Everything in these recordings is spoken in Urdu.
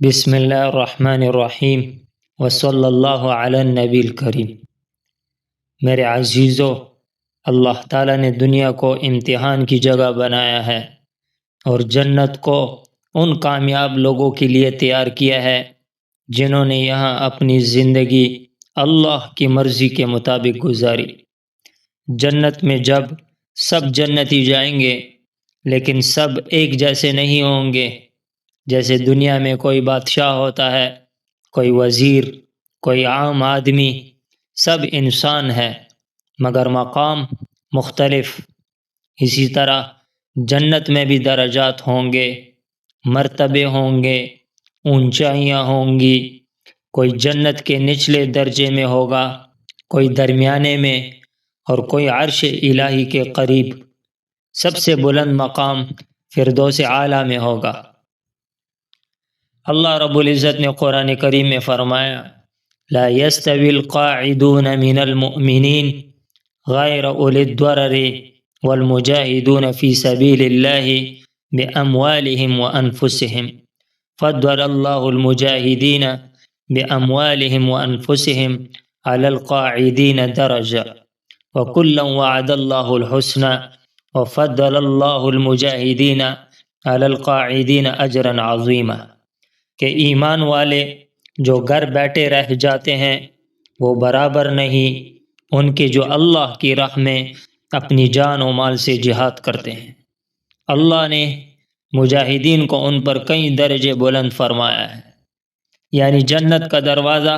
بسم اللہ الرحمن الرحیم وصلی اللہ علی النبی الکریم۔ میرے عزیزو، اللہ تعالیٰ نے دنیا کو امتحان کی جگہ بنایا ہے اور جنت کو ان کامیاب لوگوں کے لیے تیار کیا ہے جنہوں نے یہاں اپنی زندگی اللہ کی مرضی کے مطابق گزاری۔ جنت میں جب سب جنتی جائیں گے لیکن سب ایک جیسے نہیں ہوں گے۔ جیسے دنیا میں کوئی بادشاہ ہوتا ہے، کوئی وزیر، کوئی عام آدمی، سب انسان ہے مگر مقام مختلف۔ اسی طرح جنت میں بھی درجات ہوں گے، مرتبے ہوں گے، اونچائیاں ہوں گی۔ کوئی جنت کے نچلے درجے میں ہوگا، کوئی درمیانے میں، اور کوئی عرش الہی کے قریب۔ سب سے بلند مقام فردوس اعلیٰ میں ہوگا۔ اللہ رب العزت نے قرآن کریم میں فرمایا: لا يستوي القاعدون من المؤمنین غیر اولی الضرر والمجاہدون فی سبیل اللہ باموالہم وانفسہم فضل اللہ المجاہدین باموالہم وانفسہم علی القاعدین درجہ وکلا وعد اللہ الحسنى وفضل اللہ المجاہدین علی القاعدین اجرا عظیما۔ کہ ایمان والے جو گھر بیٹھے رہ جاتے ہیں وہ برابر نہیں ان کے جو اللہ کی راہ میں اپنی جان و مال سے جہاد کرتے ہیں۔ اللہ نے مجاہدین کو ان پر کئی درجے بلند فرمایا ہے، یعنی جنت کا دروازہ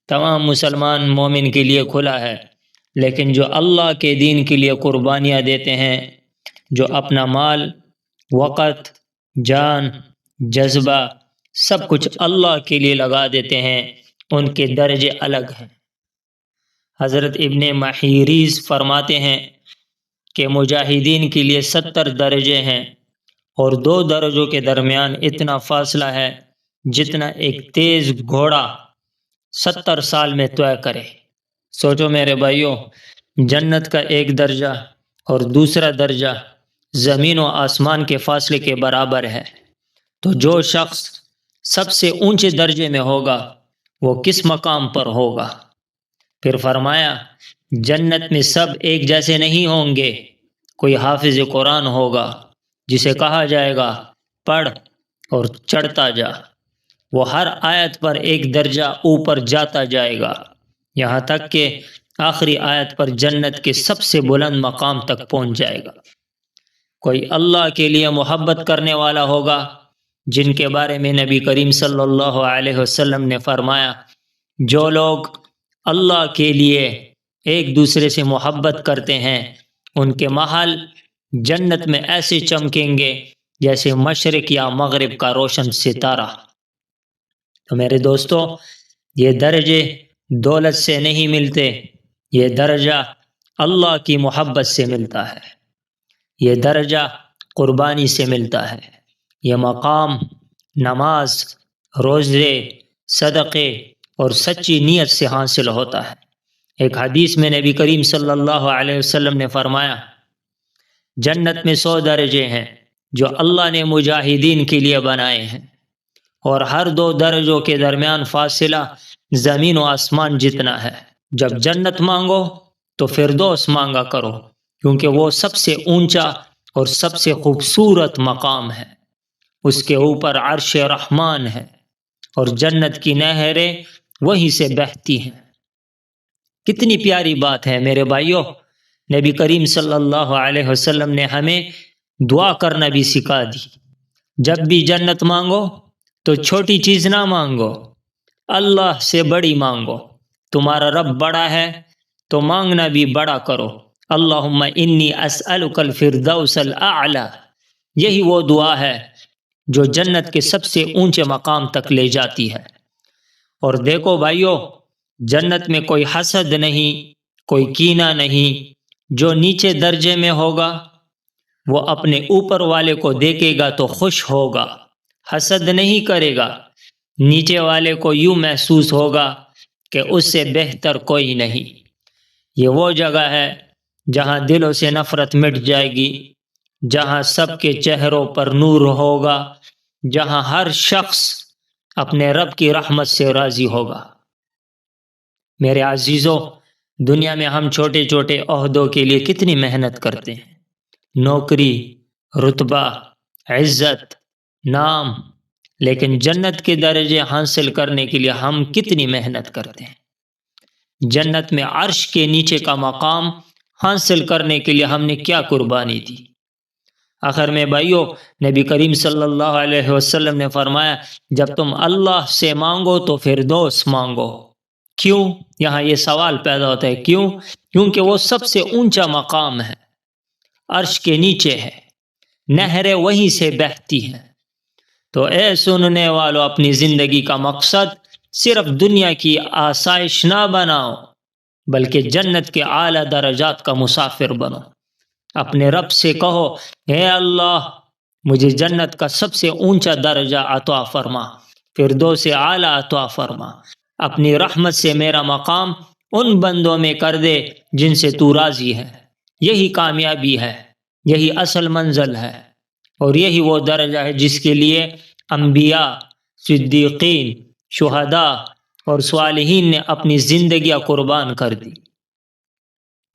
تمام مسلمان مومن کے لیے کھلا ہے، لیکن جو اللہ کے دین کے لیے قربانیاں دیتے ہیں، جو اپنا مال، وقت، جان، جذبہ سب کچھ اللہ کے لیے لگا دیتے ہیں، ان کے درجے الگ ہیں۔ حضرت ابن محیریز فرماتے ہیں کہ مجاہدین کے لیے 70 درجے ہیں اور 2 درجوں کے درمیان اتنا فاصلہ ہے جتنا ایک تیز گھوڑا 70 سال میں طے کرے۔ سوچو میرے بھائیوں، جنت کا ایک درجہ اور دوسرا درجہ زمین و آسمان کے فاصلے کے برابر ہے، تو جو شخص سب سے اونچے درجے میں ہوگا وہ کس مقام پر ہوگا؟ پھر فرمایا جنت میں سب ایک جیسے نہیں ہوں گے۔ کوئی حافظ قرآن ہوگا جسے کہا جائے گا پڑھ اور چڑھتا جا، وہ ہر آیت پر ایک درجہ اوپر جاتا جائے گا، یہاں تک کہ آخری آیت پر جنت کے سب سے بلند مقام تک پہنچ جائے گا۔ کوئی اللہ کے لیے محبت کرنے والا ہوگا جن کے بارے میں نبی کریم صلی اللہ علیہ وسلم نے فرمایا جو لوگ اللہ کے لیے ایک دوسرے سے محبت کرتے ہیں ان کے محل جنت میں ایسے چمکیں گے جیسے مشرق یا مغرب کا روشن ستارہ۔ تو میرے دوستو، یہ درجے دولت سے نہیں ملتے، یہ درجہ اللہ کی محبت سے ملتا ہے، یہ درجہ قربانی سے ملتا ہے، یہ مقام نماز، روزے، صدقے اور سچی نیت سے حاصل ہوتا ہے۔ ایک حدیث میں نبی کریم صلی اللہ علیہ وسلم نے فرمایا جنت میں 100 درجے ہیں جو اللہ نے مجاہدین کے لیے بنائے ہیں، اور ہر 2 درجوں کے درمیان فاصلہ زمین و آسمان جتنا ہے۔ جب جنت مانگو تو فردوس مانگا کرو، کیونکہ وہ سب سے اونچا اور سب سے خوبصورت مقام ہے، اس کے اوپر عرش رحمان ہے اور جنت کی نہریں وہیں سے بہتی ہیں۔ کتنی پیاری بات ہے میرے بھائیوں، نبی کریم صلی اللہ علیہ وسلم نے ہمیں دعا کرنا بھی سکھا دی۔ جب بھی جنت مانگو تو چھوٹی چیز نہ مانگو، اللہ سے بڑی مانگو۔ تمہارا رب بڑا ہے تو مانگنا بھی بڑا کرو۔ اللہم انی اسألک الفردوس الاعلی، یہی وہ دعا ہے جو جنت کے سب سے اونچے مقام تک لے جاتی ہے۔ اور دیکھو بھائیو، جنت میں کوئی حسد نہیں، کوئی کینہ نہیں۔ جو نیچے درجے میں ہوگا وہ اپنے اوپر والے کو دیکھے گا تو خوش ہوگا، حسد نہیں کرے گا۔ نیچے والے کو یوں محسوس ہوگا کہ اس سے بہتر کوئی نہیں۔ یہ وہ جگہ ہے جہاں دلوں سے نفرت مٹ جائے گی، جہاں سب کے چہروں پر نور ہوگا، جہاں ہر شخص اپنے رب کی رحمت سے راضی ہوگا۔ میرے عزیزو، دنیا میں ہم چھوٹے چھوٹے عہدوں کے لیے کتنی محنت کرتے ہیں، نوکری، رتبہ، عزت، نام، لیکن جنت کے درجے حاصل کرنے کے لیے ہم کتنی محنت کرتے ہیں؟ جنت میں عرش کے نیچے کا مقام حاصل کرنے کے لیے ہم نے کیا قربانی دی؟ آخر میں بھائیو، نبی کریم صلی اللہ علیہ وسلم نے فرمایا، جب تم اللہ سے مانگو تو فردوس مانگو۔ کیوں؟ یہاں یہ سوال پیدا ہوتا ہے، کیوں؟ کیونکہ وہ سب سے اونچا مقام ہے، عرش کے نیچے ہے، نہریں وہیں سے بہتی ہیں۔ تو اے سننے والو، اپنی زندگی کا مقصد صرف دنیا کی آسائش نہ بناؤ، بلکہ جنت کے اعلیٰ درجات کا مسافر بنو۔ اپنے رب سے کہو، اے اللہ، مجھے جنت کا سب سے اونچا درجہ عطا فرما، فردوس اعلیٰ عطا فرما۔ اپنی رحمت سے میرا مقام ان بندوں میں کر دے جن سے تو راضی ہے۔ یہی کامیابی ہے، یہی اصل منزل ہے، اور یہی وہ درجہ ہے جس کے لیے انبیاء، صدیقین، شہداء اور صالحین نے اپنی زندگیاں قربان کر دی۔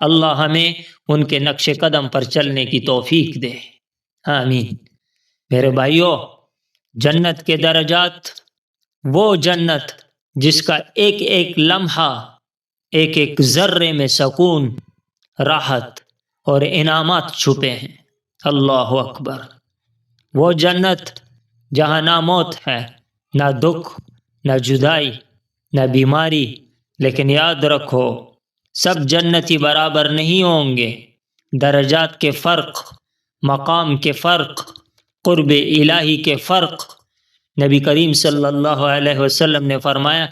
اللہ ہمیں ان کے نقش قدم پر چلنے کی توفیق دے، آمین۔ میرے بھائیو، جنت کے درجات، وہ جنت جس کا ایک ایک لمحہ، ایک ایک ذرے میں سکون، راحت اور انعامات چھپے ہیں۔ اللہ اکبر۔ وہ جنت جہاں نہ موت ہے، نہ دکھ، نہ جدائی، نہ بیماری، لیکن یاد رکھو، سب جنتی برابر نہیں ہوں گے۔ درجات کے فرق، مقام کے فرق، قرب الہی کے فرق۔ نبی کریم صلی اللہ علیہ وسلم نے فرمایا،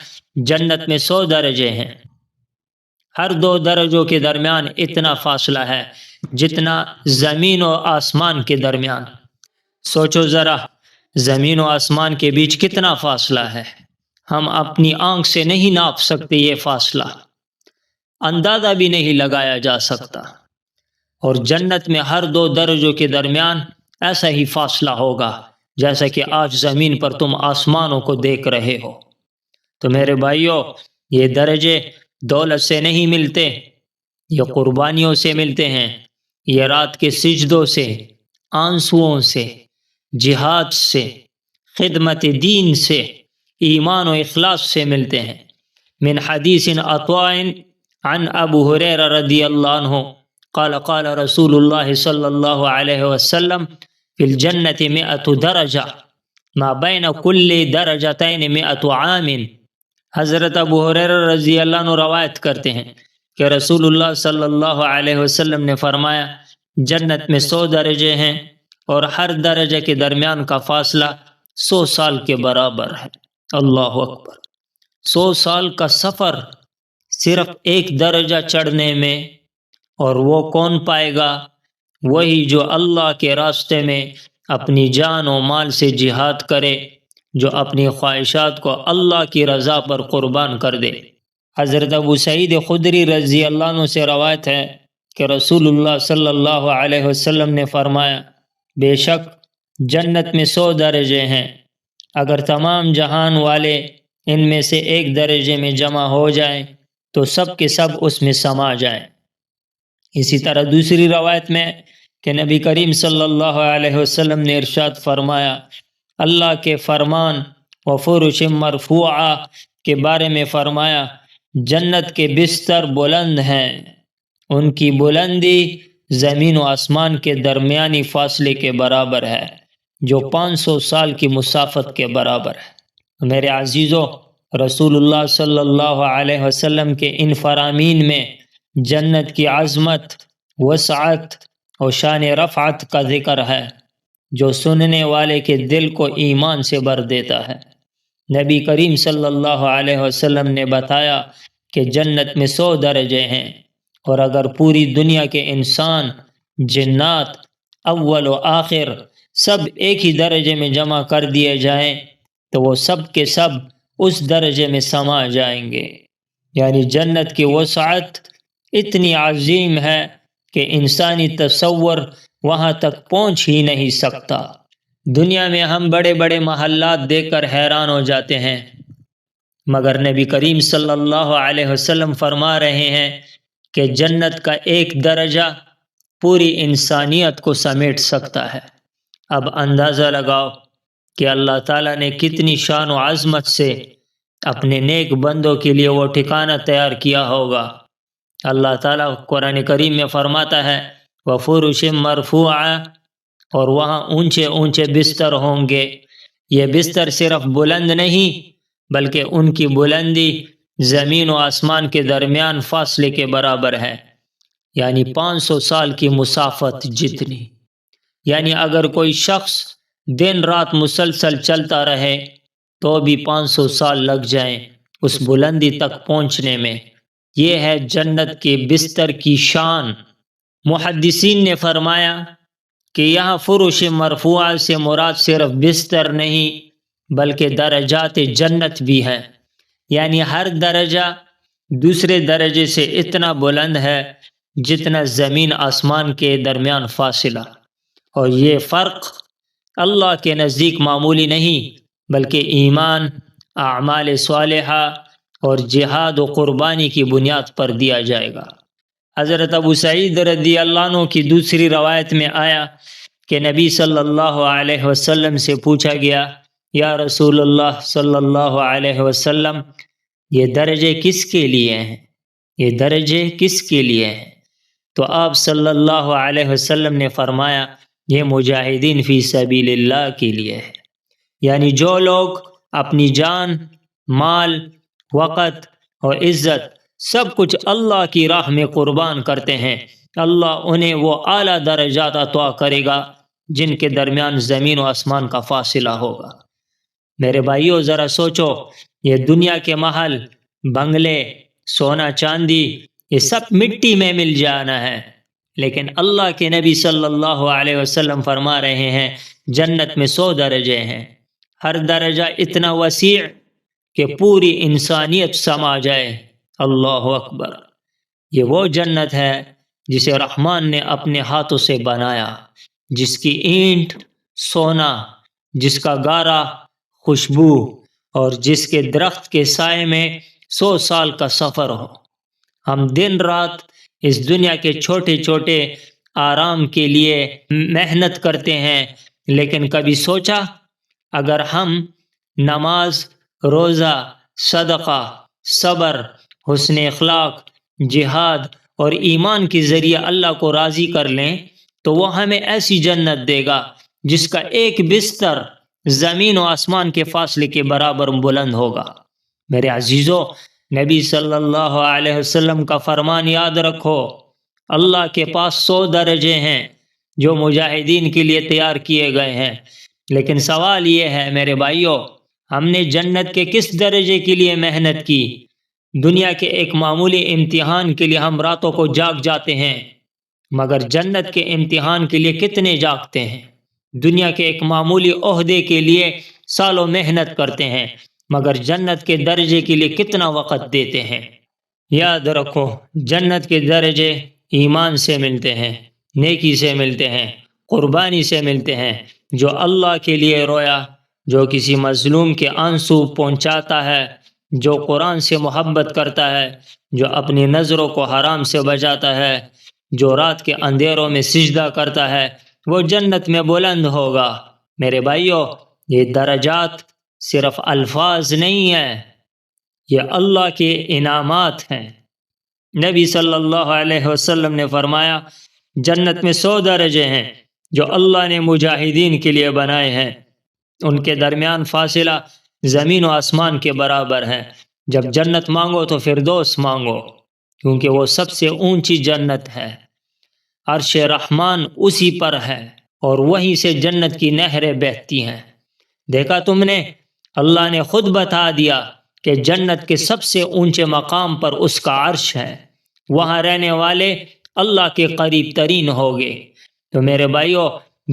جنت میں 100 درجے ہیں، ہر 2 درجوں کے درمیان اتنا فاصلہ ہے جتنا زمین و آسمان کے درمیان۔ سوچو ذرا، زمین و آسمان کے بیچ کتنا فاصلہ ہے، ہم اپنی آنکھ سے نہیں ناپ سکتے، یہ فاصلہ اندازہ بھی نہیں لگایا جا سکتا۔ اور جنت میں ہر 2 درجوں کے درمیان ایسا ہی فاصلہ ہوگا جیسا کہ آج زمین پر تم آسمانوں کو دیکھ رہے ہو۔ تو میرے بھائیوں، یہ درجے دولت سے نہیں ملتے، یہ قربانیوں سے ملتے ہیں، یہ رات کے سجدوں سے، آنسوؤں سے، جہاد سے، خدمت دین سے، ایمان و اخلاص سے ملتے ہیں۔ من حدیث عطاء عن ابو ہریرہ رضی اللہ عنہ قال قال رسول اللہ صلی اللہ علیہ وسلم فی الجنت 100 درجہ ما بین کل درجتین 100 عام۔ حضرت ابو ہریرہ رضی اللہ عنہ روایت کرتے ہیں کہ رسول اللہ صلی اللہ علیہ وسلم نے فرمایا، جنت میں 100 درجے ہیں اور ہر درجے کے درمیان کا فاصلہ 100 سال کے برابر ہے۔ اللہ اکبر۔ 100 سال کا سفر صرف ایک درجہ چڑھنے میں، اور وہ کون پائے گا؟ وہی جو اللہ کے راستے میں اپنی جان و مال سے جہاد کرے، جو اپنی خواہشات کو اللہ کی رضا پر قربان کر دے۔ حضرت ابو سعید خدری رضی اللہ عنہ سے روایت ہے کہ رسول اللہ صلی اللہ علیہ وسلم نے فرمایا، بے شک جنت میں 100 درجے ہیں، اگر تمام جہان والے ان میں سے ایک درجے میں جمع ہو جائیں تو سب کے سب اس میں سما جائیں۔ اسی طرح دوسری روایت میں کہ نبی کریم صلی اللہ علیہ وسلم نے ارشاد فرمایا، اللہ کے فرمان و فرش مرفوعہ کے بارے میں فرمایا، جنت کے بستر بلند ہیں، ان کی بلندی زمین و آسمان کے درمیانی فاصلے کے برابر ہے، جو 500 سال کی مسافت کے برابر ہے۔ میرے عزیزو، رسول اللہ صلی اللہ علیہ وسلم کے ان فرامین میں جنت کی عظمت، وسعت اور شان رفعت کا ذکر ہے، جو سننے والے کے دل کو ایمان سے بھر دیتا ہے۔ نبی کریم صلی اللہ علیہ وسلم نے بتایا کہ جنت میں 100 درجے ہیں، اور اگر پوری دنیا کے انسان، جنات، اول و آخر سب ایک ہی درجے میں جمع کر دیے جائیں تو وہ سب کے سب اس درجے میں سما جائیں گے۔ یعنی جنت کی وسعت اتنی عظیم ہے کہ انسانی تصور وہاں تک پہنچ ہی نہیں سکتا۔ دنیا میں ہم بڑے بڑے محلات دیکھ کر حیران ہو جاتے ہیں، مگر نبی کریم صلی اللہ علیہ وسلم فرما رہے ہیں کہ جنت کا ایک درجہ پوری انسانیت کو سمیٹ سکتا ہے۔ اب اندازہ لگاؤ کہ اللہ تعالیٰ نے کتنی شان و عظمت سے اپنے نیک بندوں کے لیے وہ ٹھکانہ تیار کیا ہوگا۔ اللہ تعالیٰ قرآن کریم میں فرماتا ہے وَفُرُشٍ مَرْفُوعَةٍ، اور وہاں اونچے اونچے بستر ہوں گے۔ یہ بستر صرف بلند نہیں بلکہ ان کی بلندی زمین و آسمان کے درمیان فاصلے کے برابر ہے، یعنی 500 سال کی مسافت جتنی۔ یعنی اگر کوئی شخص دن رات مسلسل چلتا رہے تو بھی 500 سال لگ جائیں اس بلندی تک پہنچنے میں۔ یہ ہے جنت کے بستر کی شان۔ محدثین نے فرمایا کہ یہاں فرش مرفوعہ سے مراد صرف بستر نہیں بلکہ درجات جنت بھی ہیں، یعنی ہر درجہ دوسرے درجے سے اتنا بلند ہے جتنا زمین آسمان کے درمیان فاصلہ، اور یہ فرق اللہ کے نزدیک معمولی نہیں بلکہ ایمان، اعمال صالحہ اور جہاد و قربانی کی بنیاد پر دیا جائے گا۔ حضرت ابو سعید رضی اللہ عنہ کی دوسری روایت میں آیا کہ نبی صلی اللہ علیہ وسلم سے پوچھا گیا یا رسول اللہ صلی اللہ علیہ وسلم، یہ درجے کس کے لیے ہیں؟ یہ درجے کس کے لیے ہیں؟ تو آپ صلی اللہ علیہ وسلم نے فرمایا یہ مجاہدین فی سبیل اللہ کے لیے ہے، یعنی جو لوگ اپنی جان، مال، وقت اور عزت سب کچھ اللہ کی راہ میں قربان کرتے ہیں، اللہ انہیں وہ اعلیٰ درجات عطا کرے گا جن کے درمیان زمین و آسمان کا فاصلہ ہوگا۔ میرے بھائیو ذرا سوچو، یہ دنیا کے محل، بنگلے، سونا چاندی، یہ سب مٹی میں مل جانا ہے، لیکن اللہ کے نبی صلی اللہ علیہ وسلم فرما رہے ہیں جنت میں 100 درجے ہیں، ہر درجہ اتنا وسیع کہ پوری انسانیت سما جائے۔ اللہ اکبر! یہ وہ جنت ہے جسے رحمان نے اپنے ہاتھوں سے بنایا، جس کی اینٹ سونا، جس کا گارا خوشبو، اور جس کے درخت کے سائے میں 100 سال کا سفر ہو۔ ہم دن رات اس دنیا کے چھوٹے چھوٹے آرام کے لیے محنت کرتے ہیں، لیکن کبھی سوچا اگر ہم نماز، روزہ، صدقہ، صبر، حسن اخلاق، جہاد اور ایمان کے ذریعے اللہ کو راضی کر لیں تو وہ ہمیں ایسی جنت دے گا جس کا ایک بستر زمین و آسمان کے فاصلے کے برابر بلند ہوگا۔ میرے عزیزو، نبی صلی اللہ علیہ وسلم کا فرمان یاد رکھو، اللہ کے پاس 100 درجے ہیں جو مجاہدین کے لیے تیار کیے گئے ہیں، لیکن سوال یہ ہے میرے بھائیو، ہم نے جنت کے کس درجے کے لیے محنت کی؟ دنیا کے ایک معمولی امتحان کے لیے ہم راتوں کو جاگ جاتے ہیں، مگر جنت کے امتحان کے لیے کتنے جاگتے ہیں؟ دنیا کے ایک معمولی عہدے کے لیے سالوں محنت کرتے ہیں، مگر جنت کے درجے کے لیے کتنا وقت دیتے ہیں؟ یاد رکھو، جنت کے درجے ایمان سے ملتے ہیں، نیکی سے ملتے ہیں، قربانی سے ملتے ہیں، جو اللہ کے لیے رویا، جو کسی مظلوم کے آنسو پہنچاتا ہے، جو قرآن سے محبت کرتا ہے، جو اپنی نظروں کو حرام سے بچاتا ہے، جو رات کے اندھیروں میں سجدہ کرتا ہے، وہ جنت میں بلند ہوگا۔ میرے بھائیو، یہ درجات صرف الفاظ نہیں ہیں، یہ اللہ کے انعامات ہیں۔ نبی صلی اللہ علیہ وسلم نے فرمایا جنت میں 100 درجے ہیں جو اللہ نے مجاہدین کے لیے بنائے ہیں، ان کے درمیان فاصلہ زمین و آسمان کے برابر ہے۔ جب جنت مانگو تو فردوس مانگو، کیونکہ وہ سب سے اونچی جنت ہے، عرش رحمان اسی پر ہے، اور وہیں سے جنت کی نہریں بہتی ہیں۔ دیکھا تم نے، اللہ نے خود بتا دیا کہ جنت کے سب سے اونچے مقام پر اس کا عرش ہے، وہاں رہنے والے اللہ کے قریب ترین ہوگے۔ تو میرے بھائیو،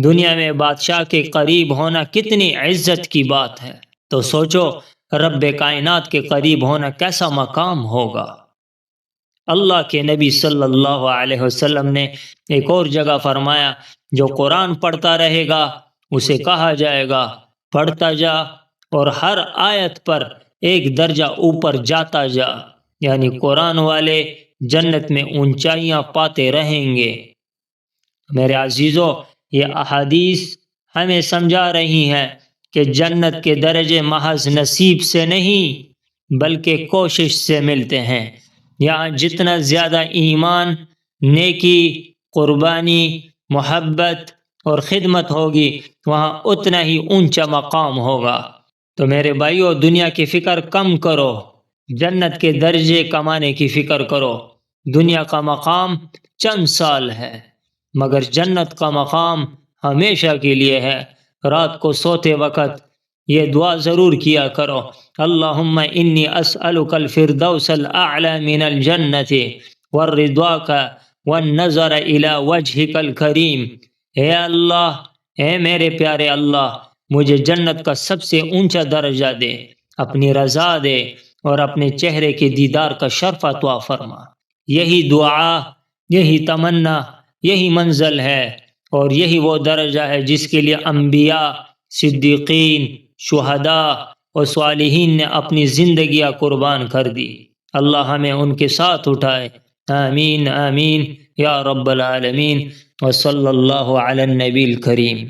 دنیا میں بادشاہ کے قریب ہونا کتنی عزت کی بات ہے، تو سوچو رب کائنات کے قریب ہونا کیسا مقام ہوگا۔ اللہ کے نبی صلی اللہ علیہ وسلم نے ایک اور جگہ فرمایا جو قرآن پڑھتا رہے گا اسے کہا جائے گا پڑھتا جا اور ہر آیت پر ایک درجہ اوپر جاتا جا، یعنی قرآن والے جنت میں اونچائیاں پاتے رہیں گے۔ میرے عزیزو، یہ احادیث ہمیں سمجھا رہی ہیں کہ جنت کے درجے محض نصیب سے نہیں بلکہ کوشش سے ملتے ہیں۔ یہاں جتنا زیادہ ایمان، نیکی، قربانی، محبت اور خدمت ہوگی وہاں اتنا ہی اونچا مقام ہوگا۔ تو میرے بھائیو، دنیا کی فکر کم کرو، جنت کے درجے کمانے کی فکر کرو۔ دنیا کا مقام چند سال ہے مگر جنت کا مقام ہمیشہ کے لیے ہے۔ رات کو سوتے وقت یہ دعا ضرور کیا کرو، اللہم انی اسألک الفردوس الاعلی من الجنت والرضواک والنظر الی وجہک الکریم۔ اے اللہ، اے میرے پیارے اللہ، مجھے جنت کا سب سے اونچا درجہ دے، اپنی رضا دے اور اپنے چہرے کے دیدار کا شرف عطا فرما۔ یہی دعا، یہی تمنا، یہی منزل ہے اور یہی وہ درجہ ہے جس کے لیے انبیاء، صدیقین، شہداء اور صالحین نے اپنی زندگیاں قربان کر دی۔ اللہ ہمیں ان کے ساتھ اٹھائے، آمین آمین یا رب العالمین، وصلی اللہ علی النبی الکریم۔